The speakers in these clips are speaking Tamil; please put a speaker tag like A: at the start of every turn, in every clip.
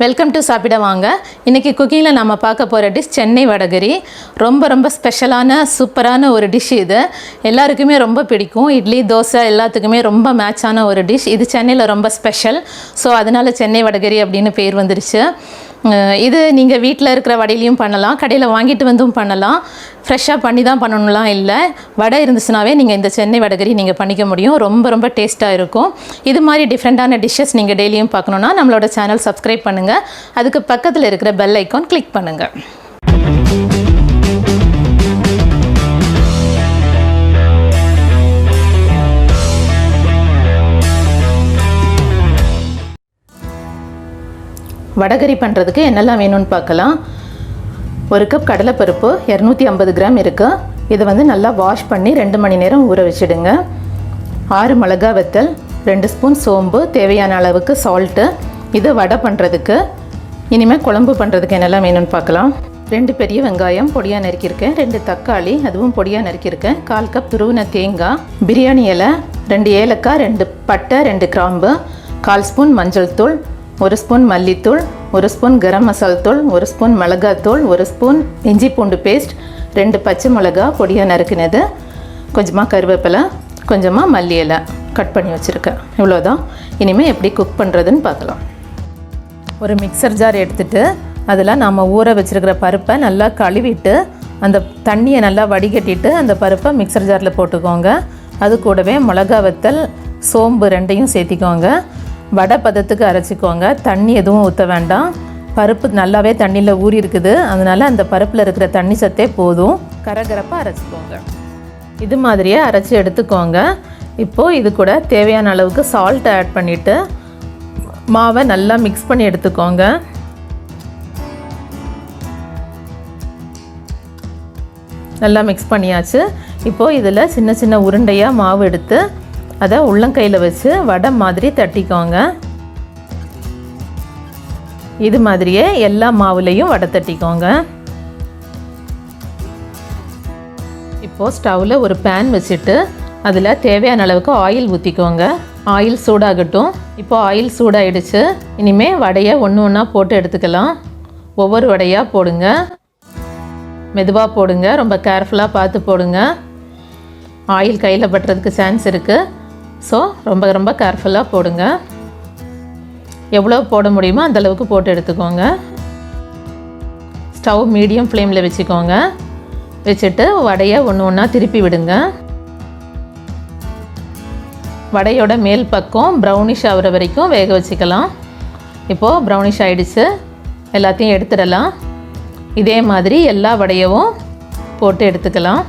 A: வெல்கம் டு சாப்பிட வாங்க. இன்றைக்கி குக்கிங்கில் நம்ம பார்க்க போகிற டிஷ் சென்னை வடகரி. ரொம்ப ஸ்பெஷலான சூப்பரான ஒரு டிஷ் இது. எல்லாருக்குமே ரொம்ப பிடிக்கும். இட்லி தோசை எல்லாத்துக்குமே ரொம்ப மேட்சான ஒரு டிஷ். இது சென்னையில் ரொம்ப ஸ்பெஷல். ஸோ அதனால் சென்னை வடகரி அப்படின்னு பேர் வந்துருச்சு. இது நீங்கள் வீட்டில் இருக்கிற வடையிலையும் பண்ணலாம், கடையில் வாங்கிட்டு வந்தும் பண்ணலாம். ஃப்ரெஷ்ஷாக பண்ணி தான் பண்ணணும்லாம் இல்லை. வடை இருந்துச்சுனாவே நீங்கள் இந்த சென்னை வடகரி நீங்கள் பண்ணிக்க முடியும். ரொம்ப டேஸ்ட்டாக இருக்கும். இது மாதிரி டிஃப்ரெண்ட்டான டிஷ்ஷஸ் நீங்கள் டெய்லியும் பார்க்கணுன்னா நம்மளோட சேனல் சப்ஸ்கிரைப் பண்ணுங்கள். அதுக்கு பக்கத்தில் இருக்கிற பெல் ஐக்கான் கிளிக் பண்ணுங்கள். வடகரி பண்ணுறதுக்கு என்னெல்லாம் வேணும்னு பார்க்கலாம். ஒரு கப் கடலைப்பருப்பு 250 கிராம் இருக்குது. இதை நல்லா வாஷ் பண்ணி 2 மணி நேரம் ஊற வச்சுடுங்க. 6 மிளகா வத்தல், 2 ஸ்பூன் சோம்பு, தேவையான அளவுக்கு சால்ட்டு. இது வடை பண்ணுறதுக்கு. இனிமேல் குழம்பு பண்ணுறதுக்கு என்னெல்லாம் வேணும்னு பார்க்கலாம். 2 பெரிய வெங்காயம் பொடியாக நறுக்கியிருக்கேன், 2 தக்காளி அதுவும் பொடியாக நறுக்கியிருக்கேன், 1/4 கப் துருவின தேங்காய், பிரியாணி இலை, 2 ஏலக்காய், 2 பட்டை, 2 கிராம்பு, 1/4 ஸ்பூன் மஞ்சள் தூள், 1 ஸ்பூன் மல்லித்தூள், 1 ஸ்பூன் கரம் மசால் தூள், 1 ஸ்பூன் மிளகாத்தூள், 1 ஸ்பூன் இஞ்சி பூண்டு பேஸ்ட், 2 பச்சை மிளகா பொடியாக நறுக்கினது, கொஞ்சமாக கருவேப்பிலை, கொஞ்சமாக மல்லி இலை கட் பண்ணி வச்சுருக்கேன். இவ்வளோதான். இனிமேல் எப்படி குக் பண்ணுறதுன்னு பார்க்கலாம். ஒரு மிக்சர் ஜார் எடுத்துகிட்டு அதில் நாம் ஊற வச்சுருக்கிற பருப்பை நல்லா கழுவிட்டு அந்த தண்ணியை நல்லா வடிகட்டிட்டு அந்த பருப்பை மிக்சர் ஜாரில் போட்டுக்கோங்க. அது கூடவே மிளகா வத்தல், சோம்பு 2ஐயும் சேர்த்திக்கோங்க. வடை பதத்துக்கு அரைச்சிக்கோங்க. தண்ணி எதுவும் ஊற்ற வேண்டாம். பருப்பு நல்லாவே தண்ணியில் ஊறி இருக்குது. அதனால் அந்த பருப்பில் இருக்கிற தண்ணி சத்தே போதும். கரகரப்பாக அரைச்சிக்கோங்க. இது மாதிரியே அரைச்சி எடுத்துக்கோங்க. இப்போது இது கூட தேவையான அளவுக்கு சால்ட் ஆட் பண்ணிவிட்டு மாவை நல்லா மிக்ஸ் பண்ணி எடுத்துக்கோங்க. நல்லா மிக்ஸ் பண்ணியாச்சு. இப்போது இதில் சின்ன சின்ன உருண்டையாக மாவு எடுத்து அதை உள்ளங்கையில் வச்சு வடை மாதிரி தட்டிக்கோங்க. இது மாதிரியே எல்லா மாவுலேயும் வடை தட்டிக்கோங்க. இப்போது ஸ்டவ்வில் ஒரு பேன் வச்சுட்டு அதில் தேவையான அளவுக்கு ஆயில் ஊற்றிக்கோங்க. ஆயில் சூடாகட்டும். இப்போது ஆயில் சூடாகிடுச்சு. இனிமேல் வடையை ஒன்றா போட்டு எடுத்துக்கலாம். ஒவ்வொரு வடையாக போடுங்க. மெதுவாக போடுங்க. ரொம்ப கேர்ஃபுல்லாக பார்த்து போடுங்க. ஆயில் கையில் பட்டுறதுக்கு சான்ஸ் இருக்குது. ஸோ ரொம்ப கேர்ஃபுல்லாக போடுங்க. எவ்வளோ போட முடியுமோ அந்தளவுக்கு போட்டு எடுத்துக்கோங்க. ஸ்டவ் மீடியம் ஃப்ளேமில் வச்சுக்கோங்க. வச்சுட்டு வடையை ஒன்றா திருப்பி விடுங்க. வடையோட மேல் பக்கம் ப்ரௌனிஷ் ஆகிற வரைக்கும் வேக வச்சுக்கலாம். இப்போது ப்ரௌனிஷ் ஆகிடுச்சு. எல்லாத்தையும் எடுத்துடலாம். இதே மாதிரி எல்லா வடையவும் போட்டு எடுத்துக்கலாம்.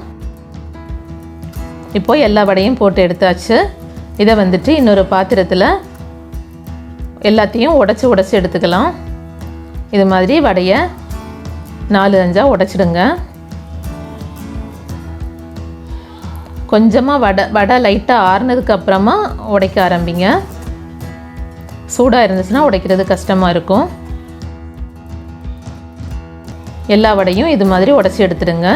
A: இப்போது எல்லா வடையும் போட்டு எடுத்தாச்சு. இதை இன்னொரு பாத்திரத்தில் எல்லாத்தையும் உடச்சி எடுத்துக்கலாம். இது மாதிரி வடையை 4-5 உடைச்சிடுங்க. கொஞ்சமாக வடை லைட்டாக ஆறுனதுக்கப்புறமா உடைக்க ஆரம்பிங்க. சூடாக இருந்துச்சுன்னா உடைக்கிறது கஷ்டமாக இருக்கும். எல்லா வடையும் இது மாதிரி உடச்சி எடுத்துடுங்க.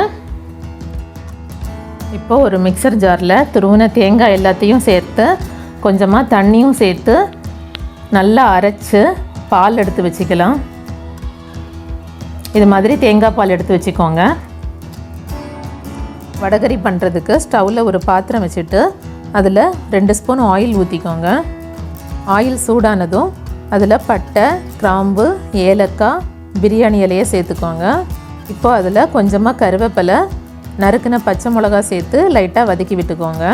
A: இப்போது ஒரு மிக்சர் ஜாரில் துருவின தேங்காய் எல்லாத்தையும் சேர்த்து கொஞ்சமாக தண்ணியும் சேர்த்து நல்லா அரைச்சி பால் எடுத்து வச்சுக்கலாம். இது மாதிரி தேங்காய் பால் எடுத்து வச்சுக்கோங்க. வடகரி பண்ணுறதுக்கு ஸ்டவ்வில் ஒரு பாத்திரம் வச்சுட்டு அதில் 2 ஸ்பூன் ஆயில் ஊற்றிக்கோங்க. ஆயில் சூடானதும் அதில் பட்டை, கிராம்பு, ஏலக்காய், பிரியாணி இலையை சேர்த்துக்கோங்க. இப்போது அதில் கொஞ்சமாக கருவேப்பிலை, நறுக்கின பச்சை மிளகா சேர்த்து லைட்டாக வதக்கி விட்டுக்கோங்க.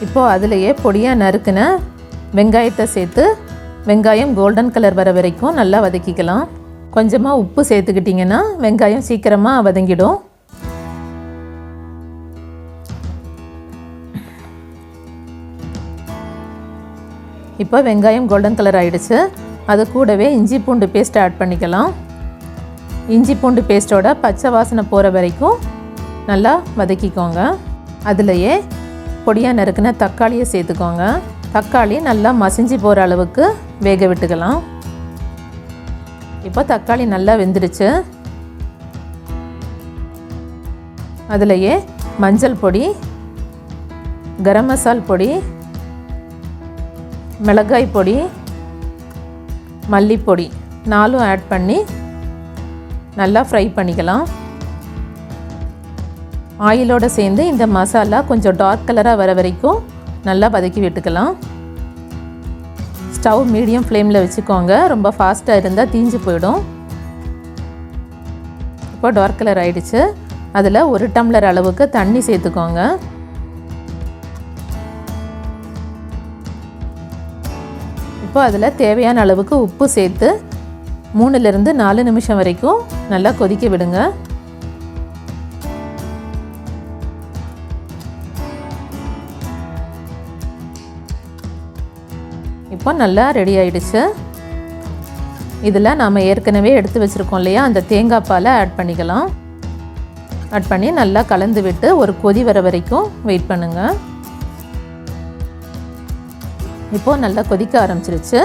A: இப்போது அதிலையே பொடியாக நறுக்கின வெங்காயத்தை சேர்த்து வெங்காயம் கோல்டன் கலர் வர வரைக்கும் நல்லா வதக்கிக்கலாம். கொஞ்சமாக உப்பு சேர்த்துக்கிட்டிங்கன்னா வெங்காயம் சீக்கிரமாக வதங்கிடும். இப்போ வெங்காயம் கோல்டன் கலர் ஆகிடுச்சு. அது கூடவே இஞ்சி பூண்டு பேஸ்ட் ஆட் பண்ணிக்கலாம். இஞ்சி பூண்டு பேஸ்ட்டோட பச்சை வாசனை போகிற வரைக்கும் நல்லா வதக்கிக்கோங்க. அதுலேயே பொடியாக நறுக்கின தக்காளியை சேர்த்துக்கோங்க. தக்காளி நல்லா மசிஞ்சு போகிற அளவுக்கு வேக விட்டுக்கலாம். இப்போ தக்காளி நல்லா வெந்துடுச்சு. அதுலேயே மஞ்சள் பொடி, கரம் மசால் பொடி, மிளகாய் பொடி, மல்லிப்பொடி 4 ஆட் பண்ணி நல்லா ஃப்ரை பண்ணிக்கலாம். ஆயிலோடு சேர்ந்து இந்த மசாலா கொஞ்சம் டார்க் கலராக வர வரைக்கும் நல்லா வதக்கி விட்டுக்கலாம். ஸ்டவ் மீடியம் ஃப்ளேமில் வச்சுக்கோங்க, ரொம்ப ஃபாஸ்ட்டாக இருந்தால் தீஞ்சு போயிடும். இப்போ டார்க் கலர் ஆகிடுச்சு. அதில் 1 டம்ளர் அளவுக்கு தண்ணி சேர்த்துக்கோங்க. இப்போ அதில் தேவையான அளவுக்கு உப்பு சேர்த்து 3லிருந்து 4 நிமிஷம் வரைக்கும் நல்லா கொதிக்க விடுங்க. இப்போ நல்லா ரெடி ஆயிடுச்சு. இதில் நாம் ஏற்கனவே எடுத்து வச்சுருக்கோம் இல்லையா, அந்த தேங்காய் பாலை ஆட் பண்ணிக்கலாம். ஆட் பண்ணி நல்லா கலந்து விட்டு ஒரு கொதி வர வரைக்கும் வெயிட் பண்ணுங்கள். இப்போது நல்லா கொதிக்க ஆரம்பிச்சிருச்சு.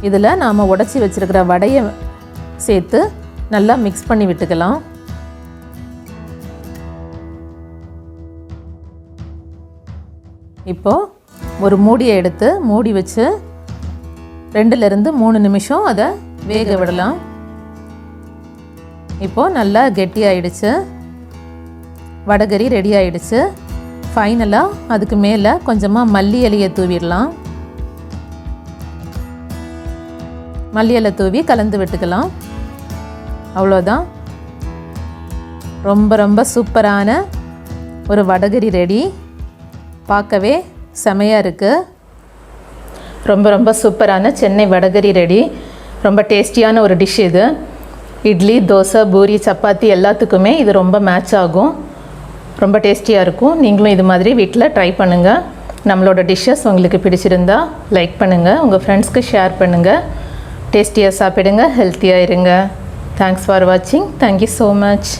A: இதில் நாம் உடச்சி வச்சுருக்கிற வடையை சேர்த்து நல்லா மிக்ஸ் பண்ணி விட்டுக்கலாம். இப்போது ஒரு மூடியை எடுத்து மூடி வச்சு 2லிருந்து 3 நிமிஷம் அதை வேக விடலாம். இப்போது நல்லா கெட்டியாயிடுச்சு. வடகறி ரெடி ஆயிடுச்சு. ஃபைனலாக அதுக்கு மேலே கொஞ்சமாக மல்லி இலையை தூவிடலாம். மல்லி இலை தூவி கலந்து விட்டுக்கலாம். அவ்வளோதான், ரொம்ப ரொம்ப சூப்பரான ஒரு வடகறி ரெடி. பார்க்கவே செமையாக இருக்குது. ரொம்ப ரொம்ப சூப்பரான சென்னை வடகறி ரெடி. ரொம்ப டேஸ்டியான ஒரு டிஷ் இது. இட்லி, தோசை, பூரி, சப்பாத்தி எல்லாத்துக்குமே இது ரொம்ப மேட்ச் ஆகும். ரொம்ப டேஸ்டியாக இருக்கும். நீங்களும் இது மாதிரி வீட்டில் ட்ரை பண்ணுங்கள். நம்மளோட டிஷ்ஷஸ் உங்களுக்கு பிடிச்சிருந்தா லைக் பண்ணுங்கள், உங்கள் ஃப்ரெண்ட்ஸ்க்கு ஷேர் பண்ணுங்கள். டேஸ்டியாக சாப்பிடுங்க, ஹெல்த்தியாக இருங்க. தேங்க்ஸ் ஃபார் வாட்சிங். Thank you so much.